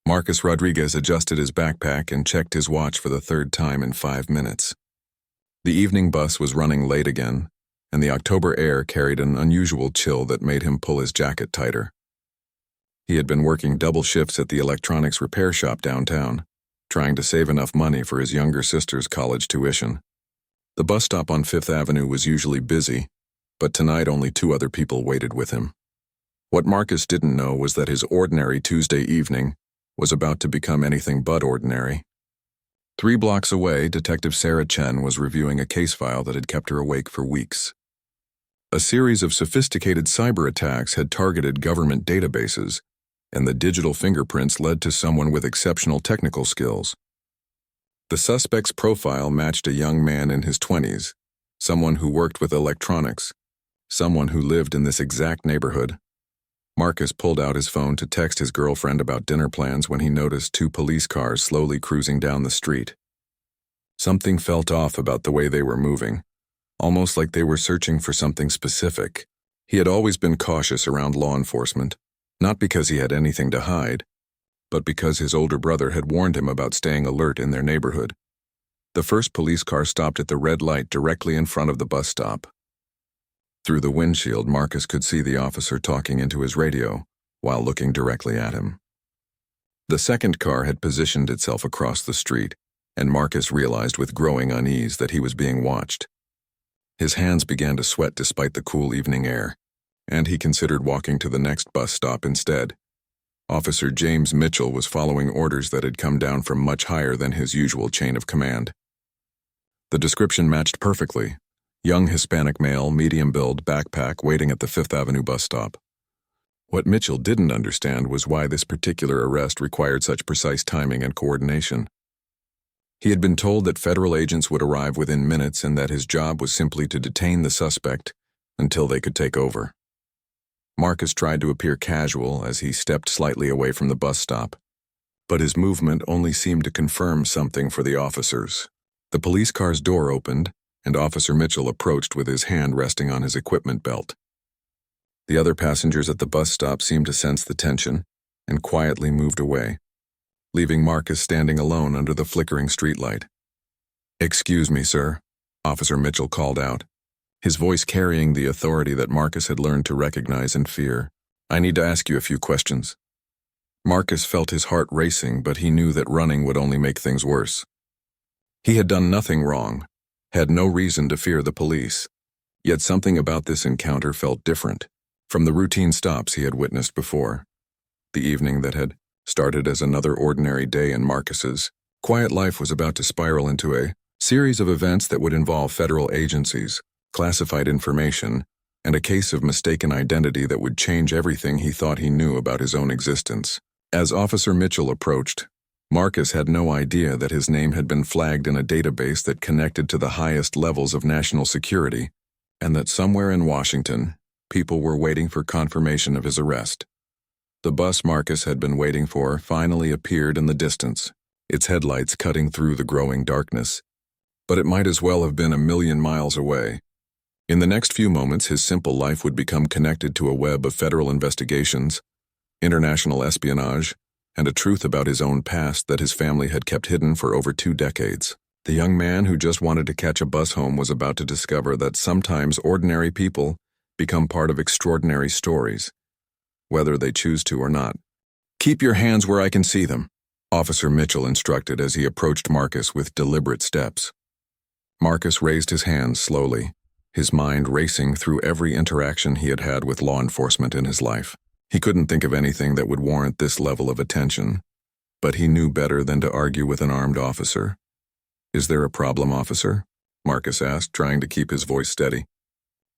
Marcus Rodriguez adjusted his backpack and checked his watch for the third time in 5 minutes. The evening bus was running late again, and the October air carried an unusual chill that made him pull his jacket tighter. He had been working double shifts at the electronics repair shop downtown, trying to save enough money for his younger sister's college tuition. The bus stop on Fifth Avenue was usually busy, but tonight only 2 other people waited with him. What Marcus didn't know was that his ordinary Tuesday evening was about to become anything but ordinary. 3 blocks away, Detective Sarah Chen was reviewing a case file that had kept her awake for weeks. A series of sophisticated cyber attacks had targeted government databases, and the digital fingerprints led to someone with exceptional technical skills. The suspect's profile matched a young man in his 20s, someone who worked with electronics, someone who lived in this exact neighborhood. Marcus pulled out his phone to text his girlfriend about dinner plans when he noticed 2 police cars slowly cruising down the street. Something felt off about the way they were moving, almost like they were searching for something specific. He had always been cautious around law enforcement, not because he had anything to hide, but because his older brother had warned him about staying alert in their neighborhood. The first police car stopped at the red light directly in front of the bus stop. Through the windshield, Marcus could see the officer talking into his radio while looking directly at him. The second car had positioned itself across the street, and Marcus realized with growing unease that he was being watched. His hands began to sweat despite the cool evening air, and he considered walking to the next bus stop instead. Officer James Mitchell was following orders that had come down from much higher than his usual chain of command. The description matched perfectly. Young Hispanic male, medium build, backpack, waiting at the Fifth Avenue bus stop. What Mitchell didn't understand was why this particular arrest required such precise timing and coordination. He had been told that federal agents would arrive within minutes and that his job was simply to detain the suspect until they could take over. Marcus tried to appear casual as he stepped slightly away from the bus stop, but his movement only seemed to confirm something for the officers. The police car's door opened, and Officer Mitchell approached with his hand resting on his equipment belt. The other passengers at the bus stop seemed to sense the tension and quietly moved away, leaving Marcus standing alone under the flickering streetlight. "Excuse me, sir," Officer Mitchell called out, his voice carrying the authority that Marcus had learned to recognize and fear. "I need to ask you a few questions." Marcus felt his heart racing, but he knew that running would only make things worse. He had done nothing wrong, had no reason to fear the police, yet something about this encounter felt different from the routine stops he had witnessed before. The evening that had started as another ordinary day in Marcus's quiet life was about to spiral into a series of events that would involve federal agencies, classified information, and a case of mistaken identity that would change everything he thought he knew about his own existence. As Officer Mitchell approached, Marcus had no idea that his name had been flagged in a database that connected to the highest levels of national security, and that somewhere in Washington, people were waiting for confirmation of his arrest. The bus Marcus had been waiting for finally appeared in the distance, its headlights cutting through the growing darkness. But it might as well have been a million miles away. In the next few moments, his simple life would become connected to a web of federal investigations, international espionage, and a truth about his own past that his family had kept hidden for over 2 decades. The young man who just wanted to catch a bus home was about to discover that sometimes ordinary people become part of extraordinary stories, whether they choose to or not. "Keep your hands where I can see them," Officer Mitchell instructed as he approached Marcus with deliberate steps. Marcus raised his hands slowly, his mind racing through every interaction he had had with law enforcement in his life. He couldn't think of anything that would warrant this level of attention, but he knew better than to argue with an armed officer. "Is there a problem, officer?" Marcus asked, trying to keep his voice steady.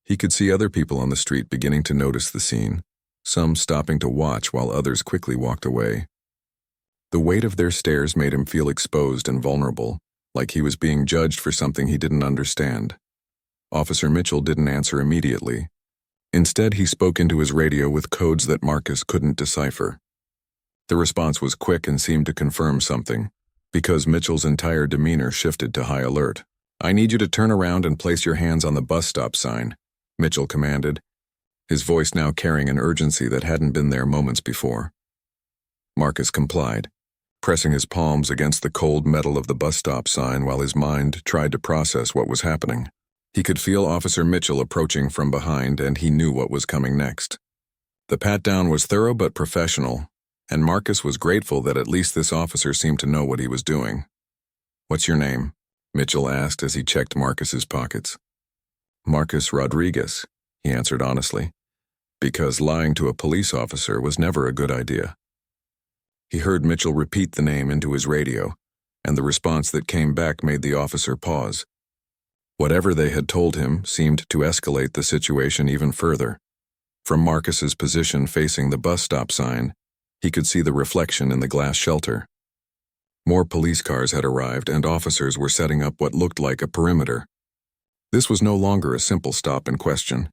He could see other people on the street beginning to notice the scene, some stopping to watch while others quickly walked away. The weight of their stares made him feel exposed and vulnerable, like he was being judged for something he didn't understand. Officer Mitchell didn't answer immediately. Instead, he spoke into his radio with codes that Marcus couldn't decipher. The response was quick and seemed to confirm something, because Mitchell's entire demeanor shifted to high alert. "I need you to turn around and place your hands on the bus stop sign," Mitchell commanded, his voice now carrying an urgency that hadn't been there moments before. Marcus complied, pressing his palms against the cold metal of the bus stop sign while his mind tried to process what was happening. He could feel Officer Mitchell approaching from behind, and he knew what was coming next. The pat-down was thorough but professional, and Marcus was grateful that at least this officer seemed to know what he was doing. "What's your name?" Mitchell asked as he checked Marcus's pockets. "Marcus Rodriguez," he answered honestly, because lying to a police officer was never a good idea. He heard Mitchell repeat the name into his radio, and the response that came back made the officer pause. Whatever they had told him seemed to escalate the situation even further. From Marcus's position facing the bus stop sign, he could see the reflection in the glass shelter. More police cars had arrived, and officers were setting up what looked like a perimeter. This was no longer a simple stop and question.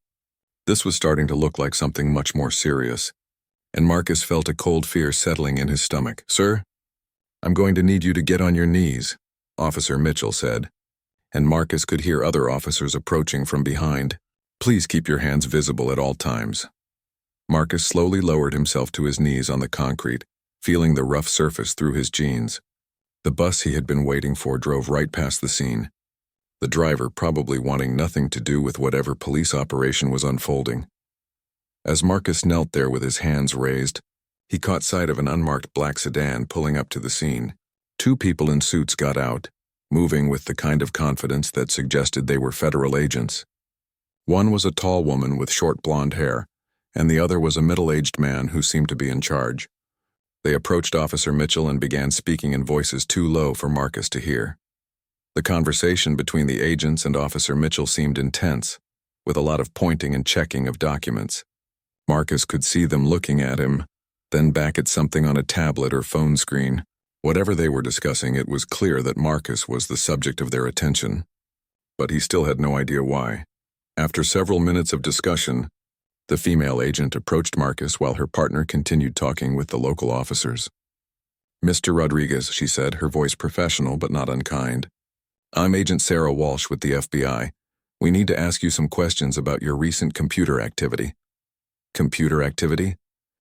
This was starting to look like something much more serious, and Marcus felt a cold fear settling in his stomach. "Sir, I'm going to need you to get on your knees," Officer Mitchell said, and Marcus could hear other officers approaching from behind. "Please keep your hands visible at all times." Marcus slowly lowered himself to his knees on the concrete, feeling the rough surface through his jeans. The bus he had been waiting for drove right past the scene, the driver probably wanting nothing to do with whatever police operation was unfolding. As Marcus knelt there with his hands raised, he caught sight of an unmarked black sedan pulling up to the scene. Two people in suits got out, moving with the kind of confidence that suggested they were federal agents. One was a tall woman with short blonde hair, and the other was a middle-aged man who seemed to be in charge. They approached Officer Mitchell and began speaking in voices too low for Marcus to hear. The conversation between the agents and Officer Mitchell seemed intense, with a lot of pointing and checking of documents. Marcus could see them looking at him, then back at something on a tablet or phone screen. Whatever they were discussing, it was clear that Marcus was the subject of their attention. But he still had no idea why. After several minutes of discussion, the female agent approached Marcus while her partner continued talking with the local officers. "Mr. Rodriguez," she said, her voice professional but not unkind. "I'm Agent Sarah Walsh with the FBI. We need to ask you some questions about your recent computer activity." Computer activity?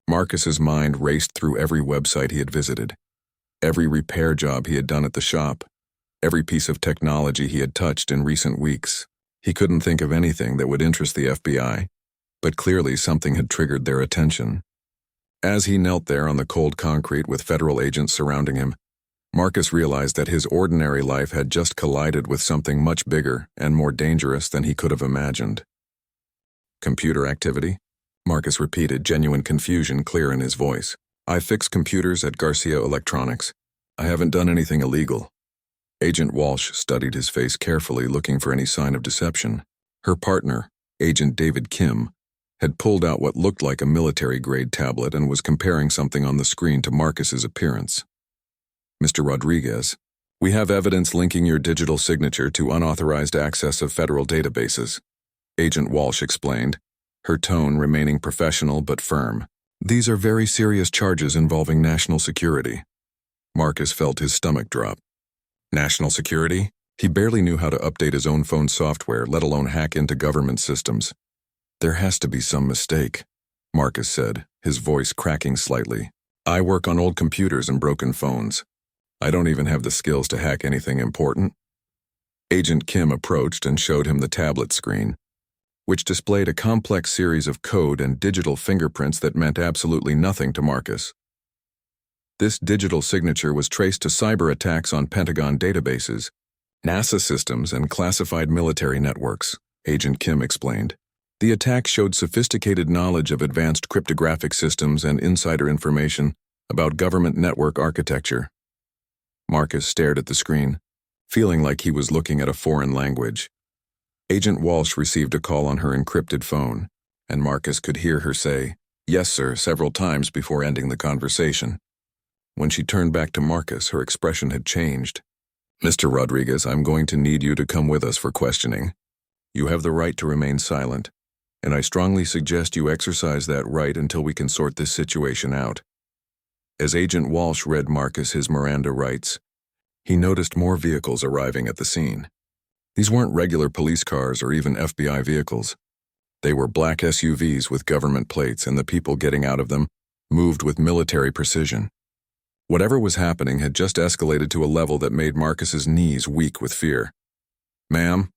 Marcus's mind raced through every website he had visited, every repair job he had done at the shop, every piece of technology he had touched in recent weeks. He couldn't think of anything that would interest the FBI, but clearly something had triggered their attention. As he knelt there on the cold concrete with federal agents surrounding him, Marcus realized that his ordinary life had just collided with something much bigger and more dangerous than he could have imagined. "Computer activity?" Marcus repeated, genuine confusion clear in his voice. "I fix computers at Garcia Electronics. I haven't done anything illegal." Agent Walsh studied his face carefully, looking for any sign of deception. Her partner, Agent David Kim, had pulled out what looked like a military-grade tablet and was comparing something on the screen to Marcus's appearance. "Mr. Rodriguez, we have evidence linking your digital signature to unauthorized access of federal databases," Agent Walsh explained, her tone remaining professional but firm. "These are very serious charges involving national security." Marcus felt his stomach drop. National security? He barely knew how to update his own phone software, let alone hack into government systems. "There has to be some mistake," Marcus said, his voice cracking slightly. "I work on old computers and broken phones. I don't even have the skills to hack anything important." Agent Kim approached and showed him the tablet screen, which displayed a complex series of code and digital fingerprints that meant absolutely nothing to Marcus. This digital signature was traced to cyber attacks on Pentagon databases, NASA systems, and classified military networks, Agent Kim explained. The attack showed sophisticated knowledge of advanced cryptographic systems and insider information about government network architecture. Marcus stared at the screen, feeling like he was looking at a foreign language. Agent Walsh received a call on her encrypted phone, and Marcus could hear her say, "Yes, sir," several times before ending the conversation. When she turned back to Marcus, her expression had changed. "Mr. Rodriguez, I'm going to need you to come with us for questioning. You have the right to remain silent, and I strongly suggest you exercise that right until we can sort this situation out." As Agent Walsh read Marcus his Miranda rights, he noticed more vehicles arriving at the scene. These weren't regular police cars or even FBI vehicles. They were black SUVs with government plates, and the people getting out of them moved with military precision. Whatever was happening had just escalated to a level that made Marcus's knees weak with fear. "Ma'am,"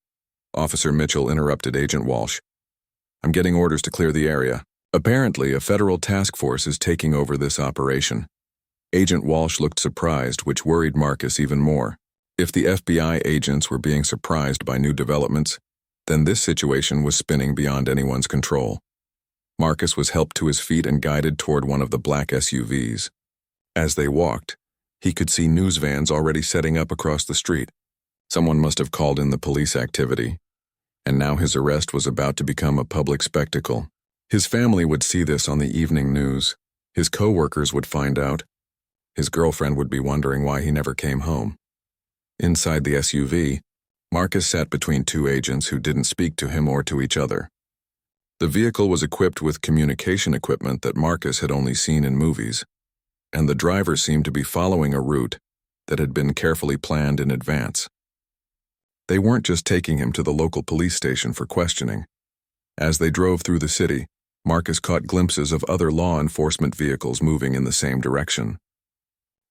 Officer Mitchell interrupted Agent Walsh. "I'm getting orders to clear the area. Apparently, a federal task force is taking over this operation." Agent Walsh looked surprised, which worried Marcus even more. If the FBI agents were being surprised by new developments, then this situation was spinning beyond anyone's control. Marcus was helped to his feet and guided toward one of the black SUVs. As they walked, he could see news vans already setting up across the street. Someone must have called in the police activity, and now his arrest was about to become a public spectacle. His family would see this on the evening news. His co-workers would find out. His girlfriend would be wondering why he never came home. Inside the SUV, Marcus sat between two agents who didn't speak to him or to each other. The vehicle was equipped with communication equipment that Marcus had only seen in movies, and the driver seemed to be following a route that had been carefully planned in advance. They weren't just taking him to the local police station for questioning. As they drove through the city, Marcus caught glimpses of other law enforcement vehicles moving in the same direction.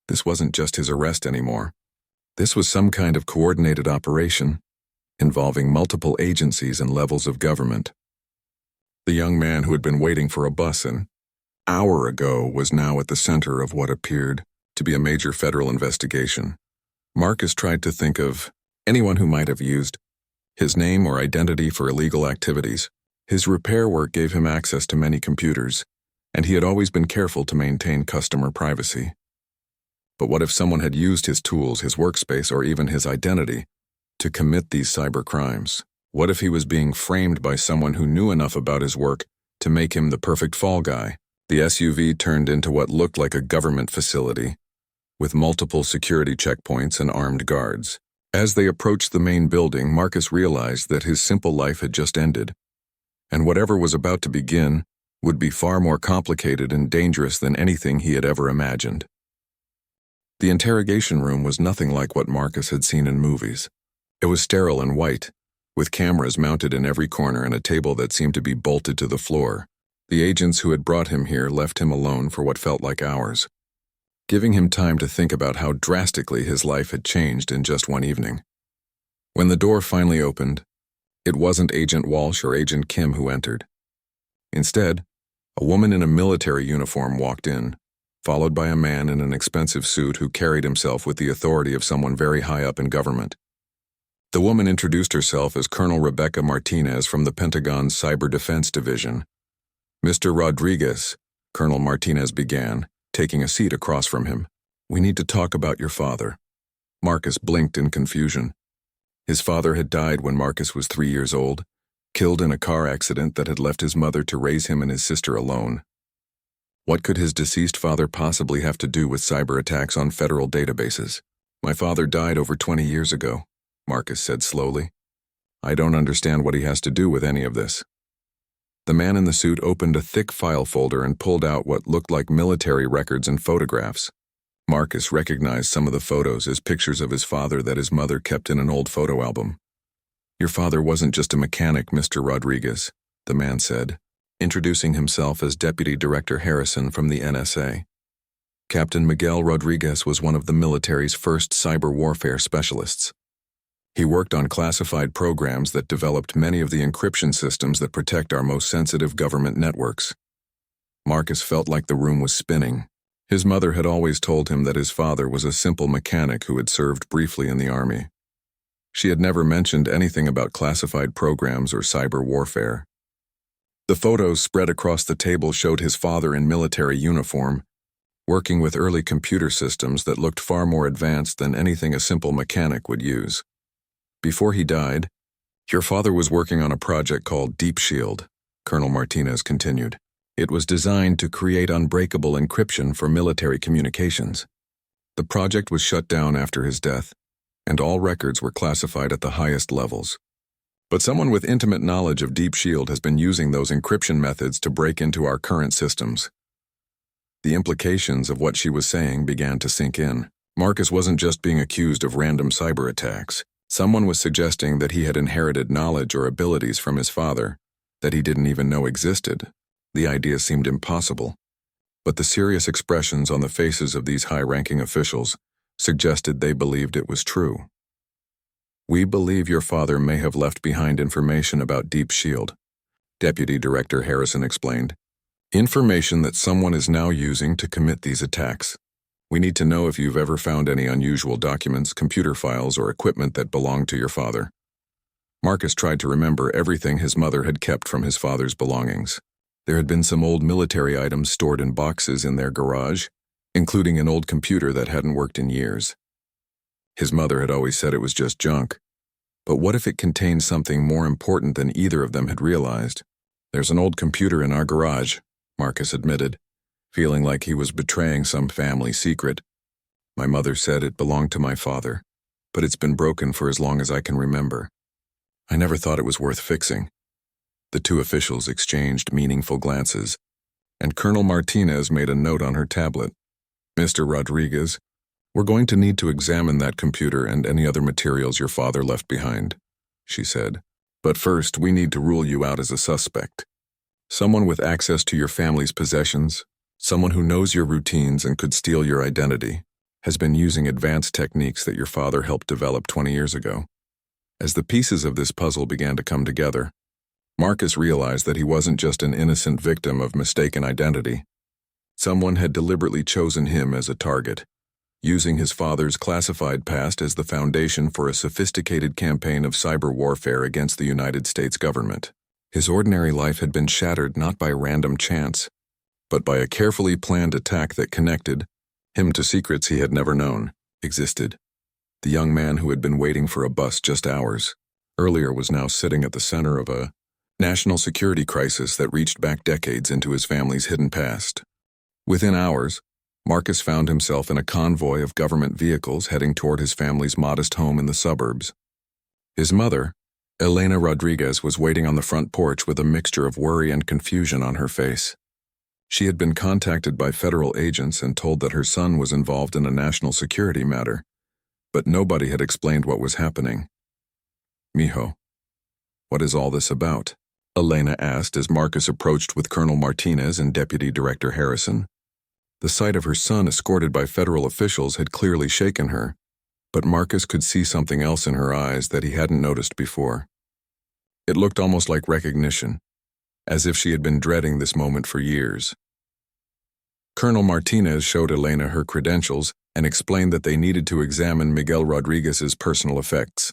This wasn't just his arrest anymore. This was some kind of coordinated operation involving multiple agencies and levels of government. The young man who had been waiting for a bus an hour ago was now at the center of what appeared to be a major federal investigation. Marcus tried to think of anyone who might have used his name or identity for illegal activities. His repair work gave him access to many computers, and he had always been careful to maintain customer privacy. But what if someone had used his tools, his workspace, or even his identity to commit these cyber crimes? What if he was being framed by someone who knew enough about his work to make him the perfect fall guy? The SUV turned into what looked like a government facility, with multiple security checkpoints and armed guards. As they approached the main building, Marcus realized that his simple life had just ended, and whatever was about to begin would be far more complicated and dangerous than anything he had ever imagined. The interrogation room was nothing like what Marcus had seen in movies. It was sterile and white, with cameras mounted in every corner and a table that seemed to be bolted to the floor. The agents who had brought him here left him alone for what felt like hours, giving him time to think about how drastically his life had changed in just one evening. When the door finally opened, it wasn't Agent Walsh or Agent Kim who entered. Instead, a woman in a military uniform walked in, followed by a man in an expensive suit who carried himself with the authority of someone very high up in government. The woman introduced herself as Colonel Rebecca Martinez from the Pentagon's Cyber Defense Division. "Mr. Rodriguez," Colonel Martinez began, taking a seat across from him. "We need to talk about your father." Marcus blinked in confusion. His father had died when Marcus was 3 years old, killed in a car accident that had left his mother to raise him and his sister alone. What could his deceased father possibly have to do with cyber attacks on federal databases? "My father died over 20 years ago," Marcus said slowly. "I don't understand what he has to do with any of this." The man in the suit opened a thick file folder and pulled out what looked like military records and photographs. Marcus recognized some of the photos as pictures of his father that his mother kept in an old photo album. "Your father wasn't just a mechanic, Mr. Rodriguez," the man said, introducing himself as Deputy Director Harrison from the NSA. Captain Miguel Rodriguez was one of the military's first cyber warfare specialists. He worked on classified programs that developed many of the encryption systems that protect our most sensitive government networks. Marcus felt like the room was spinning. His mother had always told him that his father was a simple mechanic who had served briefly in the army. She had never mentioned anything about classified programs or cyber warfare. The photos spread across the table showed his father in military uniform, working with early computer systems that looked far more advanced than anything a simple mechanic would use. "Before he died, your father was working on a project called Deep Shield," Colonel Martinez continued. "It was designed to create unbreakable encryption for military communications. The project was shut down after his death, and all records were classified at the highest levels. But someone with intimate knowledge of Deep Shield has been using those encryption methods to break into our current systems." The implications of what she was saying began to sink in. Marcus wasn't just being accused of random cyber attacks. Someone was suggesting that he had inherited knowledge or abilities from his father that he didn't even know existed. The idea seemed impossible, but the serious expressions on the faces of these high-ranking officials suggested they believed it was true. "We believe your father may have left behind information about Deep Shield," Deputy Director Harrison explained. "Information that someone is now using to commit these attacks. We need to know if you've ever found any unusual documents, computer files, or equipment that belonged to your father." Marcus tried to remember everything his mother had kept from his father's belongings. There had been some old military items stored in boxes in their garage, including an old computer that hadn't worked in years. His mother had always said it was just junk. But what if it contained something more important than either of them had realized? "There's an old computer in our garage," Marcus admitted, feeling like he was betraying some family secret. "My mother said it belonged to my father, but it's been broken for as long as I can remember. I never thought it was worth fixing." The two officials exchanged meaningful glances, and Colonel Martinez made a note on her tablet. "Mr. Rodriguez, we're going to need to examine that computer and any other materials your father left behind," she said. "But first, we need to rule you out as a suspect. Someone with access to your family's possessions, someone who knows your routines and could steal your identity, has been using advanced techniques that your father helped develop 20 years ago." As the pieces of this puzzle began to come together, Marcus realized that he wasn't just an innocent victim of mistaken identity. Someone had deliberately chosen him as a target, using his father's classified past as the foundation for a sophisticated campaign of cyber warfare against the United States government. His ordinary life had been shattered not by random chance, but by a carefully planned attack that connected him to secrets he had never known existed. The young man who had been waiting for a bus just hours earlier was now sitting at the center of a national security crisis that reached back decades into his family's hidden past. Within hours, Marcus found himself in a convoy of government vehicles heading toward his family's modest home in the suburbs. His mother, Elena Rodriguez, was waiting on the front porch with a mixture of worry and confusion on her face. She had been contacted by federal agents and told that her son was involved in a national security matter, but nobody had explained what was happening. "Mijo, what is all this about?" Elena asked as Marcus approached with Colonel Martinez and Deputy Director Harrison. The sight of her son escorted by federal officials had clearly shaken her, but Marcus could see something else in her eyes that he hadn't noticed before. It looked almost like recognition, as if she had been dreading this moment for years. Colonel Martinez showed Elena her credentials and explained that they needed to examine Miguel Rodriguez's personal effects,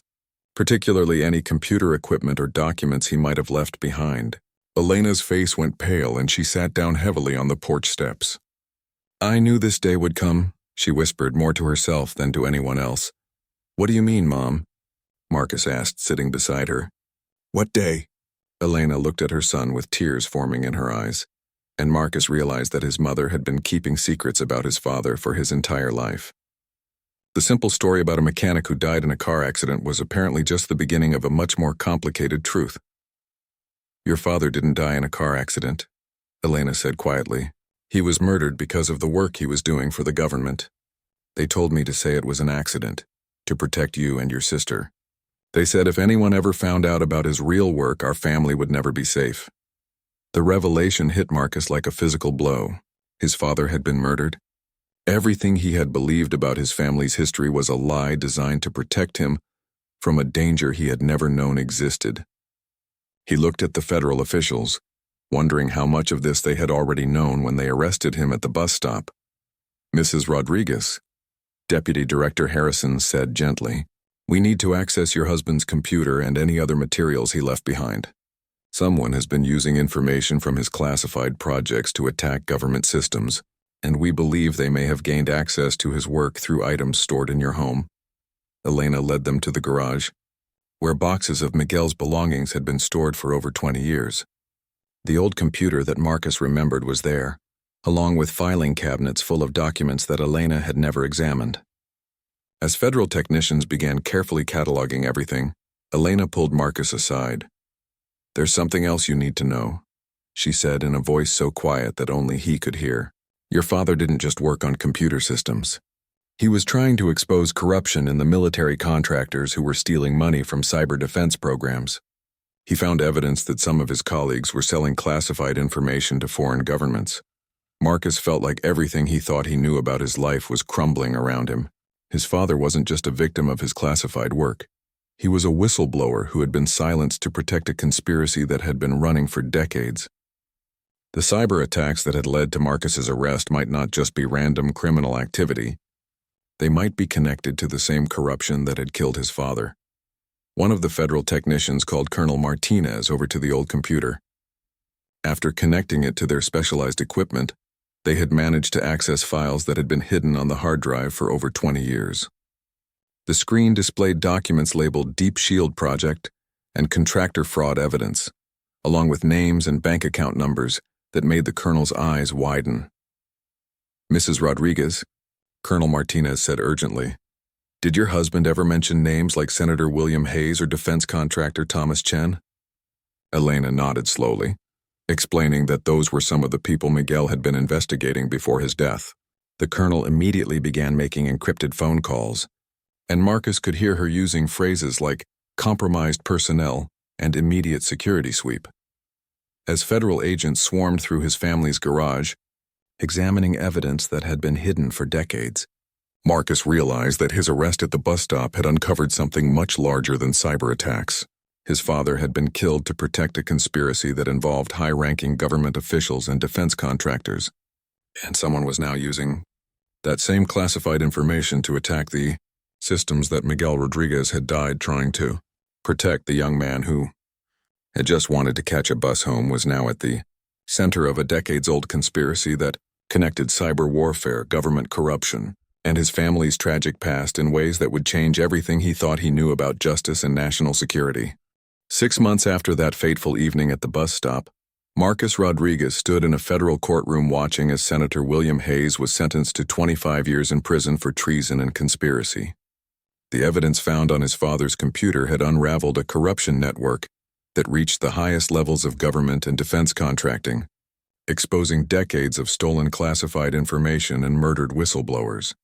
particularly any computer equipment or documents he might have left behind. Elena's face went pale and she sat down heavily on the porch steps. "I knew this day would come," she whispered more to herself than to anyone else. "What do you mean, Mom?" Marcus asked, sitting beside her. "What day?" Elena looked at her son with tears forming in her eyes, and Marcus realized that his mother had been keeping secrets about his father for his entire life. The simple story about a mechanic who died in a car accident was apparently just the beginning of a much more complicated truth. "Your father didn't die in a car accident," Elena said quietly. "He was murdered because of the work he was doing for the government. They told me to say it was an accident, to protect you and your sister. They said if anyone ever found out about his real work, our family would never be safe." The revelation hit Marcus like a physical blow. His father had been murdered. Everything he had believed about his family's history was a lie designed to protect him from a danger he had never known existed. He looked at the federal officials, wondering how much of this they had already known when they arrested him at the bus stop. "Mrs. Rodriguez," Deputy Director Harrison said gently, "we need to access your husband's computer and any other materials he left behind. Someone has been using information from his classified projects to attack government systems, and we believe they may have gained access to his work through items stored in your home." Elena led them to the garage, where boxes of Miguel's belongings had been stored for over 20 years. The old computer that Marcus remembered was there, along with filing cabinets full of documents that Elena had never examined. As federal technicians began carefully cataloging everything, Elena pulled Marcus aside. "There's something else you need to know," she said in a voice so quiet that only he could hear. "Your father didn't just work on computer systems. He was trying to expose corruption in the military contractors who were stealing money from cyber defense programs. He found evidence that some of his colleagues were selling classified information to foreign governments. Marcus felt like everything he thought he knew about his life was crumbling around him. His father wasn't just a victim of his classified work. He was a whistleblower who had been silenced to protect a conspiracy that had been running for decades. The cyber attacks that had led to Marcus's arrest might not just be random criminal activity. They might be connected to the same corruption that had killed his father. One of the federal technicians called Colonel Martinez over to the old computer. After connecting it to their specialized equipment, they had managed to access files that had been hidden on the hard drive for over 20 years. The screen displayed documents labeled Deep Shield Project and contractor fraud evidence, along with names and bank account numbers that made the colonel's eyes widen. "Mrs. Rodriguez," Colonel Martinez said urgently, "did your husband ever mention names like Senator William Hayes or defense contractor Thomas Chen?" Elena nodded slowly, explaining that those were some of the people Miguel had been investigating before his death. The colonel immediately began making encrypted phone calls, and Marcus could hear her using phrases like compromised personnel and immediate security sweep. As federal agents swarmed through his family's garage, examining evidence that had been hidden for decades, Marcus realized that his arrest at the bus stop had uncovered something much larger than cyber attacks. His father had been killed to protect a conspiracy that involved high-ranking government officials and defense contractors, and someone was now using that same classified information to attack the systems that Miguel Rodriguez had died trying to protect. The young man who had just wanted to catch a bus home was now at the center of a decades-old conspiracy that connected cyber warfare, government corruption, and his family's tragic past in ways that would change everything he thought he knew about justice and national security. 6 months after that fateful evening at the bus stop, Marcus Rodriguez stood in a federal courtroom watching as Senator William Hayes was sentenced to 25 years in prison for treason and conspiracy. The evidence found on his father's computer had unraveled a corruption network that reached the highest levels of government and defense contracting, exposing decades of stolen classified information and murdered whistleblowers.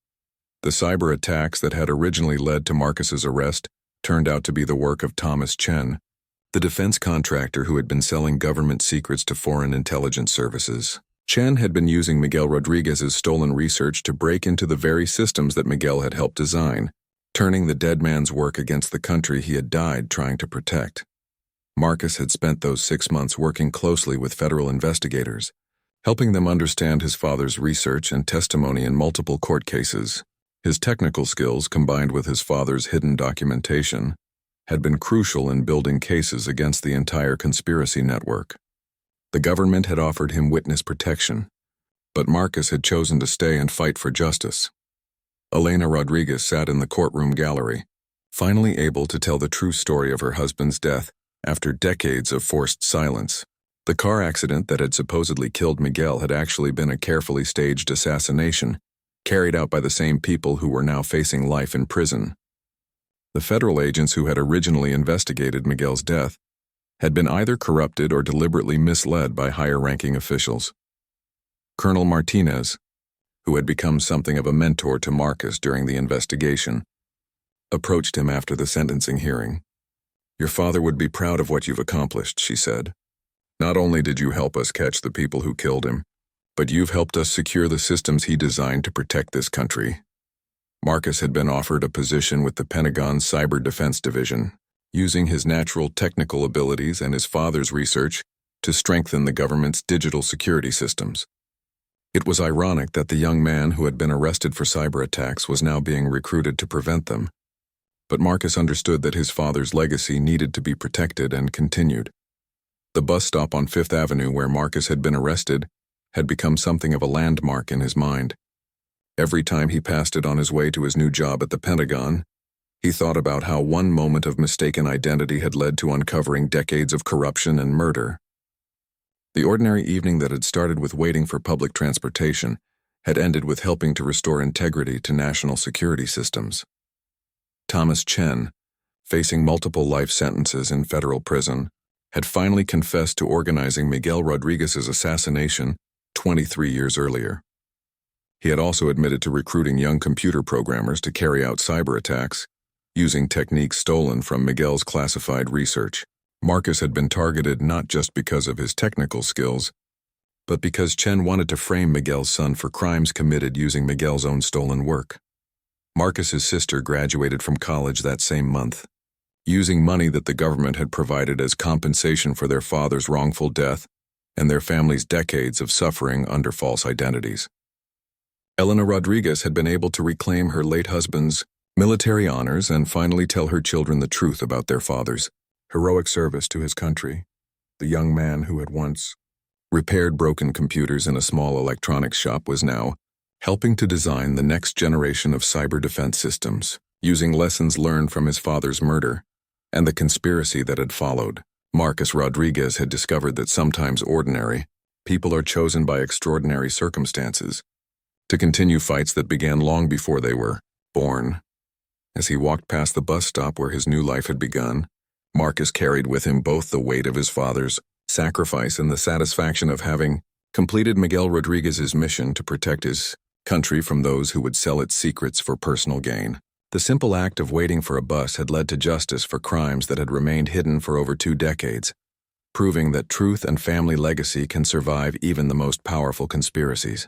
The cyber attacks that had originally led to Marcus's arrest turned out to be the work of Thomas Chen, the defense contractor who had been selling government secrets to foreign intelligence services. Chen had been using Miguel Rodriguez's stolen research to break into the very systems that Miguel had helped design, turning the dead man's work against the country he had died trying to protect. Marcus had spent those 6 months working closely with federal investigators, helping them understand his father's research and testimony in multiple court cases. His technical skills, combined with his father's hidden documentation, had been crucial in building cases against the entire conspiracy network. The government had offered him witness protection, but Marcus had chosen to stay and fight for justice. Elena Rodriguez sat in the courtroom gallery, finally able to tell the true story of her husband's death after decades of forced silence. The car accident that had supposedly killed Miguel had actually been a carefully staged assassination, carried out by the same people who were now facing life in prison. The federal agents who had originally investigated Miguel's death had been either corrupted or deliberately misled by higher-ranking officials. Colonel Martinez, who had become something of a mentor to Marcus during the investigation, approached him after the sentencing hearing. "Your father would be proud of what you've accomplished," she said. "Not only did you help us catch the people who killed him, but you've helped us secure the systems he designed to protect this country." Marcus had been offered a position with the Pentagon's Cyber Defense Division, using his natural technical abilities and his father's research to strengthen the government's digital security systems. It was ironic that the young man who had been arrested for cyber attacks was now being recruited to prevent them. But Marcus understood that his father's legacy needed to be protected and continued. The bus stop on Fifth Avenue where Marcus had been arrested had become something of a landmark in his mind. Every time he passed it on his way to his new job at the Pentagon, he thought about how one moment of mistaken identity had led to uncovering decades of corruption and murder. The ordinary evening that had started with waiting for public transportation had ended with helping to restore integrity to national security systems. Thomas Chen, facing multiple life sentences in federal prison, had finally confessed to organizing Miguel Rodriguez's assassination 23 years earlier. He had also admitted to recruiting young computer programmers to carry out cyber attacks, using techniques stolen from Miguel's classified research. Marcus had been targeted not just because of his technical skills, but because Chen wanted to frame Miguel's son for crimes committed using Miguel's own stolen work. Marcus's sister graduated from college that same month, using money that the government had provided as compensation for their father's wrongful death and their family's decades of suffering under false identities. Elena Rodriguez had been able to reclaim her late husband's military honors and finally tell her children the truth about their father's heroic service to his country. The young man who had once repaired broken computers in a small electronics shop was now helping to design the next generation of cyber defense systems, using lessons learned from his father's murder and the conspiracy that had followed. Marcus Rodriguez had discovered that sometimes ordinary people are chosen by extraordinary circumstances to continue fights that began long before they were born. As he walked past the bus stop where his new life had begun, Marcus carried with him both the weight of his father's sacrifice and the satisfaction of having completed Miguel Rodriguez's mission to protect his country from those who would sell its secrets for personal gain. The simple act of waiting for a bus had led to justice for crimes that had remained hidden for over 2 decades, proving that truth and family legacy can survive even the most powerful conspiracies.